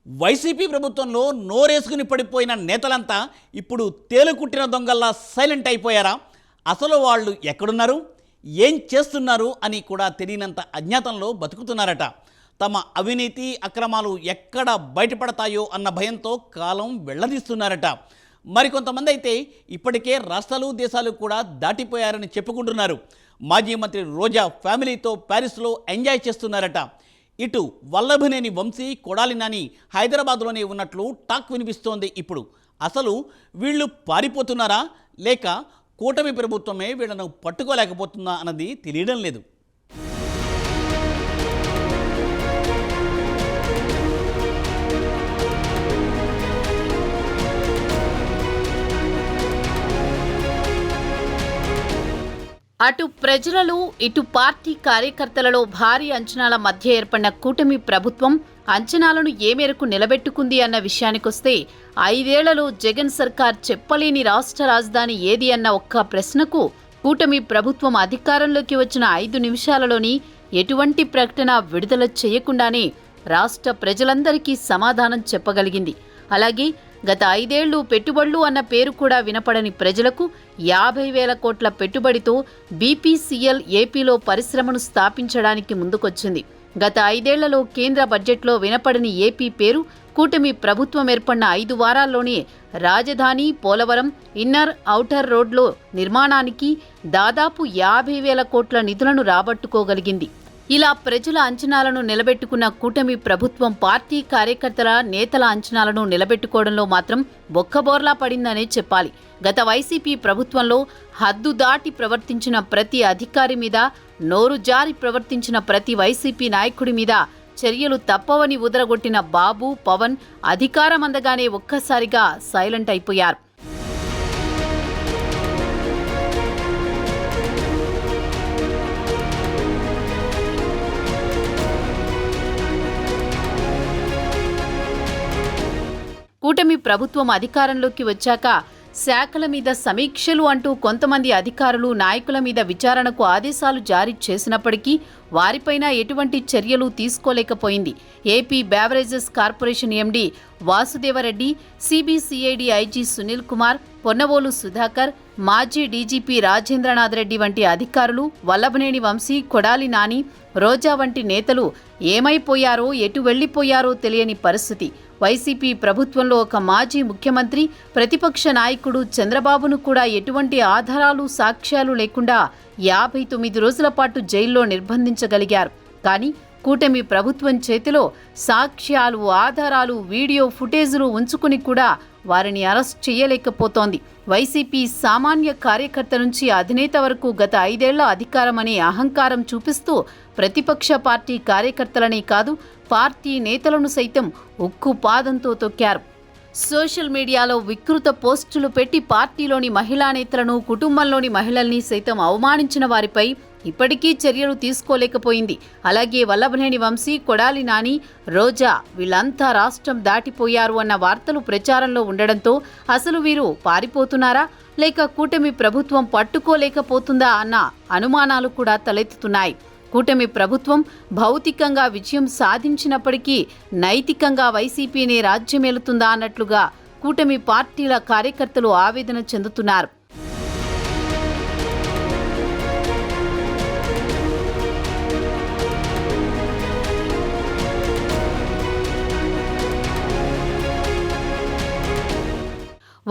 YCP ప్రభుత్వంలో నోరేసుకుని పడిపోయిన నేతలంతా ఇప్పుడు తేలుకుట్టిన దొంగల్లా సైలెంట్ అయిపోయారా? అసలు వాళ్ళు ఎక్కడున్నారు, ఏం చేస్తున్నారు అని కూడా తెలియనంత అజ్ఞాతంలో బతుకుతున్నారట. తమ అవినీతి అక్రమాలు ఎక్కడ బయటపడతాయో అన్న భయంతో కాలం వెళ్లదీస్తున్నారట. మరికొంతమంది అయితే ఇప్పటికే రాష్ట్రాలు దేశాలు కూడా దాటిపోయారని చెప్పుకుంటున్నారు. మాజీ మంత్రి రోజా ఫ్యామిలీతో ప్యారిస్లో ఎంజాయ్ చేస్తున్నారట. ఇటు వల్లభనేని వంశీ, కొడాలి నాని హైదరాబాద్లోనే ఉన్నట్లు టాక్ వినిపిస్తోంది. ఇప్పుడు అసలు వీళ్ళు పారిపోతున్నారా లేక కూటమి ప్రభుత్వమే వీళ్ళను పట్టుకోలేకపోతుందా అన్నది తెలియడం లేదు. అటు ప్రజలలో ఇటు పార్టీ కార్యకర్తలలో భారీ అంచనాల మధ్య ఏర్పడిన కూటమి ప్రభుత్వం అంచనాలను ఏ మేరకు నిలబెట్టుకుంది అన్న విషయానికొస్తే 5 ఏళ్లలో జగన్ సర్కార్ చెప్పలేని రాష్ట్ర రాజధాని ఏది అన్న ఒక్క ప్రశ్నకు కూటమి ప్రభుత్వం అధికారంలోకి వచ్చిన 5 నిమిషాలలోని ఎటువంటి ప్రకటన విడుదల చేయకుండానే రాష్ట్ర ప్రజలందరికీ సమాధానం చెప్పగలిగింది. అలాగే గత 5 ఏళ్లు పెట్టుబడులు అన్న పేరు కూడా వినపడని ప్రజలకు 50,000 కోట్ల పెట్టుబడితో బీపీసీఎల్ ఏపీలో పరిశ్రమను స్థాపించడానికి ముందుకొచ్చింది. గత 5 ఏళ్లలో కేంద్ర బడ్జెట్లో వినపడని ఏపీ పేరు కూటమి ప్రభుత్వం ఏర్పడిన 5 వారాల్లోనే రాజధాని, పోలవరం, ఇన్నర్ ఔటర్ రోడ్లో నిర్మాణానికి దాదాపు 50,000 కోట్ల నిధులను రాబట్టుకోగలిగింది. ఇలా ప్రజల అంచనాలను నిలబెట్టుకున్న కూటమి ప్రభుత్వం పార్టీ కార్యకర్తల, నేతల అంచనాలను నిలబెట్టుకోవడంలో మాత్రం బొక్కబోర్లా పడిందనే చెప్పాలి. గత వైసీపీ ప్రభుత్వంలో హద్దు దాటి ప్రవర్తించిన ప్రతి అధికారి మీద, నోరు జారి ప్రవర్తించిన ప్రతి వైసీపీ నాయకుడి మీద చర్యలు తప్పవని ఉదరగొట్టిన బాబు, పవన్ అధికారం అందగానే ఒక్కసారిగా సైలెంట్ అయిపోయారు. కూటమి ప్రభుత్వం అధికారంలోకి వచ్చాక శాఖల మీద సమీక్షలు అంటూ కొంతమంది అధికారులు, నాయకుల మీద విచారణకు ఆదేశాలు జారీ చేసినప్పటికీ వారిపైన ఎటువంటి చర్యలు తీసుకోలేకపోయింది. AP beverages corporation MD Vasudeva Reddy, CBCID IG Sunil Kumar, Ponnavolu Sudhakar, మాజీ డీజీపీ రాజేంద్రనాథ్ రెడ్డి వంటి అధికారులు, వల్లభనేని వంశీ, కొడాలి నాని, రోజా వంటి నేతలు ఏమైపోయారో, ఎటు వెళ్లిపోయారో తెలియని పరిస్థితి. వైసీపీ ప్రభుత్వంలో ఒక మాజీ ముఖ్యమంత్రి, ప్రతిపక్ష నాయకుడు చంద్రబాబును కూడా ఎటువంటి ఆధారాలు, సాక్ష్యాలు లేకుండా 59 రోజుల పాటు జైల్లో నిర్బంధించగలిగారు. కానీ కూటమి ప్రభుత్వం చేతిలో సాక్ష్యాలు, ఆధారాలు, వీడియో ఫుటేజులు ఉంచుకుని కూడా వారిని అరెస్ట్ చేయలేకపోతోంది. వైసీపీ సామాన్య కార్యకర్త నుంచి అధినేత వరకు గత 5 ఏళ్ల అధికారం అనే అహంకారం చూపిస్తూ ప్రతిపక్ష పార్టీ కార్యకర్తలనే కాదు, పార్టీ నేతలను సైతం ఉక్కు పాదంతో తొక్కారు. సోషల్ మీడియాలో వికృత పోస్టులు పెట్టి పార్టీలోని మహిళా నేతలను, కుటుంబంలోని మహిళల్ని సైతం అవమానించిన వారిపై ఇప్పటికీ చర్యలు తీసుకోలేకపోయింది. అలాగే వల్లభనేని వంశీ, కొడాలి నాని, రోజా వీళ్ళంతా రాష్ట్రం దాటిపోయారు అన్న వార్తలు ప్రచారంలో ఉండడంతో అసలు వీరు పారిపోతున్నారా లేక కూటమి ప్రభుత్వం పట్టుకోలేకపోతుందా అన్న అనుమానాలు కూడా తలెత్తుతున్నాయి. కూటమి ప్రభుత్వం భౌతికంగా విజయం సాధించినప్పటికీ నైతికంగా వైసీపీనే రాజ్యమేలుతుందా అన్నట్లుగా కూటమి పార్టీల కార్యకర్తలు ఆవేదన చెందుతున్నారు.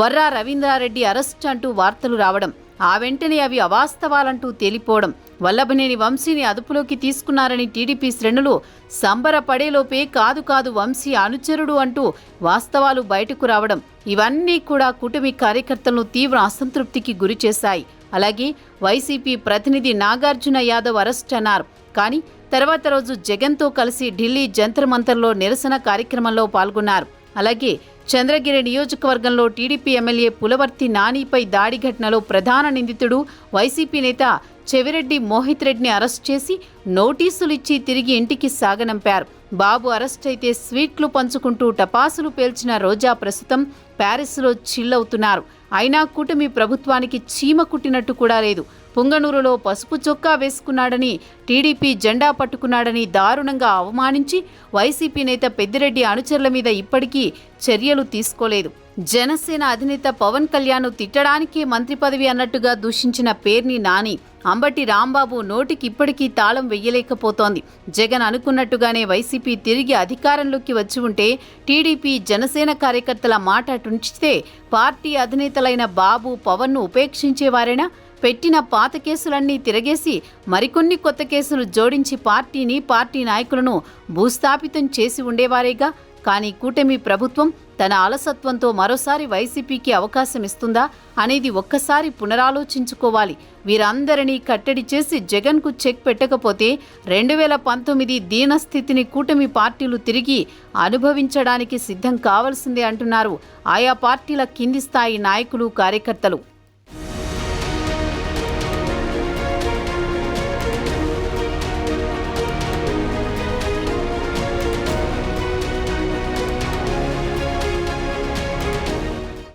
వర్రా రవీంద్రారెడ్డి అరెస్ట్ అంటూ వార్తలు రావడం, ఆ వెంటనే అవి అవాస్తవాలంటూ తేలిపోవడం, వల్లభనేని వంశీని అదుపులోకి తీసుకున్నారని టీడీపీ శ్రేణులు సంబరపడేలోపే కాదు వంశీ అనుచరుడు అంటూ వాస్తవాలు బయటకు రావడం, ఇవన్నీ కూడా కూటమి కార్యకర్తలను తీవ్ర అసంతృప్తికి గురిచేశాయి. అలాగే వైసీపీ ప్రతినిధి నాగార్జున యాదవ్ అరెస్ట్ అన్నారు. కానీ తర్వాత రోజు జగన్తో కలిసి ఢిల్లీ జంతర్ మంతర్లో నిరసన కార్యక్రమంలో పాల్గొన్నారు. అలాగే చంద్రగిరి నియోజకవర్గంలో టీడీపీ ఎమ్మెల్యే పులవర్తి నానిపై దాడి ఘటనలో ప్రధాన నిందితుడు వైసీపీ నేత చెవిరెడ్డి మోహిత్ రెడ్డిని అరెస్ట్ చేసి నోటీసులు ఇచ్చి తిరిగి ఇంటికి సాగనంపారు. బాబు అరెస్ట్ అయితే స్వీట్లు పంచుకుంటూ టపాసులు పేల్చిన రోజా ప్రస్తుతం ప్యారిస్లో చిల్లవుతున్నారు. అయినా కూటమి ప్రభుత్వానికి చీమ కుట్టినట్టు కూడా లేదు. పుంగనూరులో పసుపు చొక్కా వేసుకున్నాడని, టీడీపీ జెండా పట్టుకున్నాడని దారుణంగా అవమానించి వైసీపీ నేత పెద్దిరెడ్డి అనుచరుల మీద ఇప్పటికీ చర్యలు తీసుకోలేదు. జనసేన అధినేత పవన్ కళ్యాణ్ తిట్టడానికే మంత్రి పదవి అన్నట్టుగా దూషించిన పేర్ని నాని, అంబటి రాంబాబు నోటికి ఇప్పటికీ తాళం వెయ్యలేకపోతోంది. జగన్ అనుకున్నట్టుగానే వైసీపీ తిరిగి అధికారంలోకి వచ్చి ఉంటే టీడీపీ జనసేన కార్యకర్తల మాట టుంచితే పార్టీ అధినేతలైన బాబు పవన్ను ఉపేక్షించేవారేనా? పెట్టిన పాత కేసులన్నీ తిరగేసి మరికొన్ని కొత్త కేసులు జోడించి పార్టీ నాయకులను భూస్థాపితం చేసి ఉండేవారేగా. కానీ కూటమి ప్రభుత్వం తన అలసత్వంతో మరోసారి వైసీపీకి అవకాశం ఇస్తుందా అనేది ఒక్కసారి పునరాలోచించుకోవాలి. వీరందరినీ కట్టడి చేసి జగన్కు చెక్ పెట్టకపోతే 2019 దీనస్థితిని కూటమి పార్టీలు తిరిగి అనుభవించడానికి సిద్ధం కావాల్సిందే అంటున్నారు ఆయా పార్టీల కింది స్థాయి నాయకులు, కార్యకర్తలు.